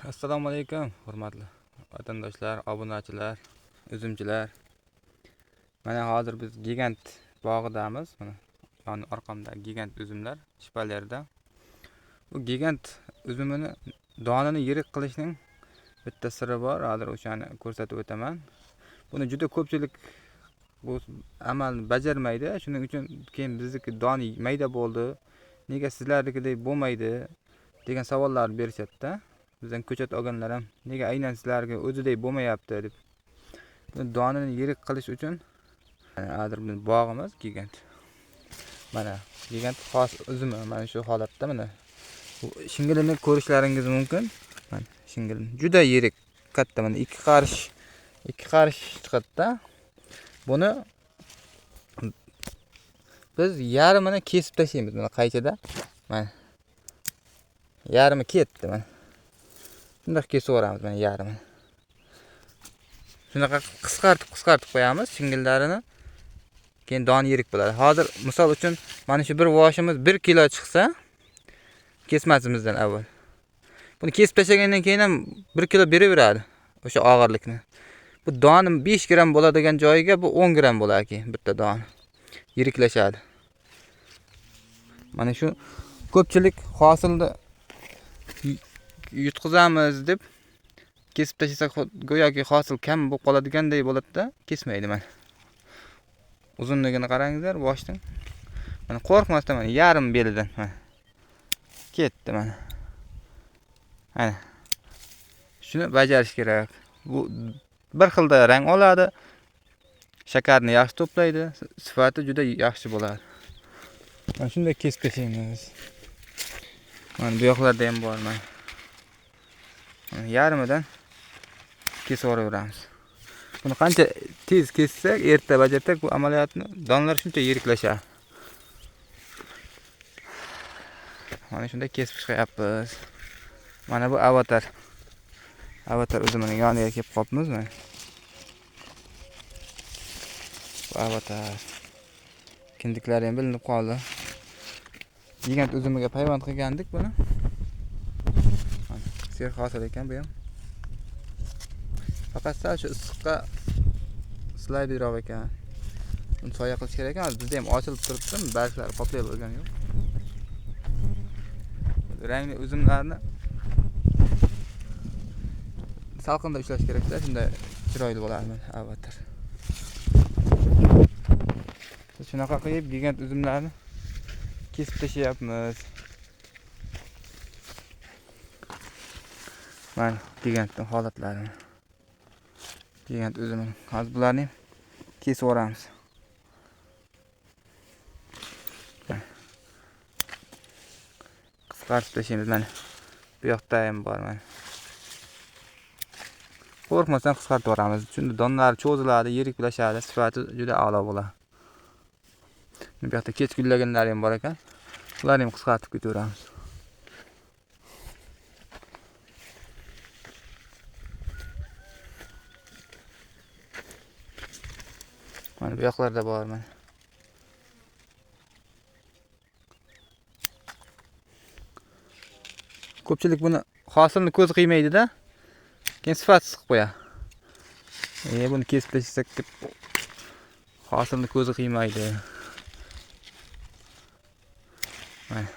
Assalomu alaykum, hurmatli vatandoshlar, obunachilar, uzumchilar. Mana hozir biz gigant bog'idamiz. Mana yoni orqamda gigant uzumlar, shpalerda. Bu gigant uzumini donini yirik qilishning bitta siri bor. Hozir o'shani ko'rsatib o'taman. Buni juda ko'pchilik bu amalni bajarmaydi. Shuning uchun keyin bizniki doni mayda bo'ldi. Nega sizlarnikidek bo'lmaydi degan savollar berishadi-da. Bizdan ko'chat olganlar ham nega aynan sizlarga o'zidek bo'lmayapti deb. Donini yirik qilish uchun hozir biz bog'imiz gigant. Mana gigant xos uzumi mana shu holatda mana. Bu shingilini ko'rishlaringiz mumkin. Mana shingil juda yirik, katta, mana ikki qarish chiqadi-da. Buni biz yarmini kesib tashlaymiz mana qaychida. Mana yarmi ketdi mana. Shunday kesib o'ramiz mana yarmini. Shunaqa qisqartib qo'yamiz shingillarini. Keyin doni yirik bo'ladi. Hozir misol uchun mana shu bir voshimiz 1 kilo chiqsa, kesmasimizdan avval. Buni kesib tashlagandan keyin ham 1 kilo beraveradi o'sha og'irlikni. Bu doni 5 gram bo'ladigan joyiga bu 10 gram bo'ladi keyin bitta doni. Yiriklashadi. Mana shu ko'pchilik hosilni yutqizamiz deb kesib tashlasak go'yoki hosil kam bo'lib qoladiganday bo'ladi-da, kesmaydi mana. Uzunligini qarangizlar boshdan. Mana qo'rqmasdan mana yarim belidan mana ketdi mana. Mana. Shuni bajarish kerak. Bu bir xilda rang oladi. Shakarni yaxshi to'playdi, sifati juda yaxshi bo'ladi. Mana shunday kesib tashlaymiz. Mana bu yoqlarda ham bor mana. Yarmidan kesib o'raveramiz. Buni qancha tez kessak, erta bajarsak bu amaliyotni donlar shuncha yiriklashadi. Mana shunday kesib chiqyapmiz. Mana bu avatar. Avatar uzumining yoniga kelib qopmiz mana. Bu avatar. Kindiklari ham bilinib qoldi. Gigant uzumiga payvand qilgandik buni. Ser hosil ekan bu ham. Faqat sal shu issiqqa slaydiroq ekan. Uni soya qilish kerak ekan. Bizda ham ochilib turibdi, barglari qoplay bo'lgan yo'q. Rangli uzumlarni salqinda ushlash kerak-da, shunda chiroyli bo'ladi avatar. Shunaqa qilib gigant uzumlarni kesib tashlayapmiz. Mana gigantning holatlari. Gigant uzumi. Hozir bularni kesib o'ramiz. Qisqartib tashlaymiz mana. Bu yoqda ham bor mana. Qo'rqmasdan qisqartib o'ramiz. Shunda donlar cho'ziladi, yiriklashadi, sifati juda a'lo bo'ladi. Bu yoqda kech gullaganlar ham bor ekan. Ularni ham qisqartib ketaveramiz. Mana bu yoqlarda bor mana. Ko'pchilik buni hosilni ko'z qiymaydi-da. Keyin sifat siqib qo'yadi. Buni kesib tashlasak deb hosilni ko'zi qiymaydi. Mana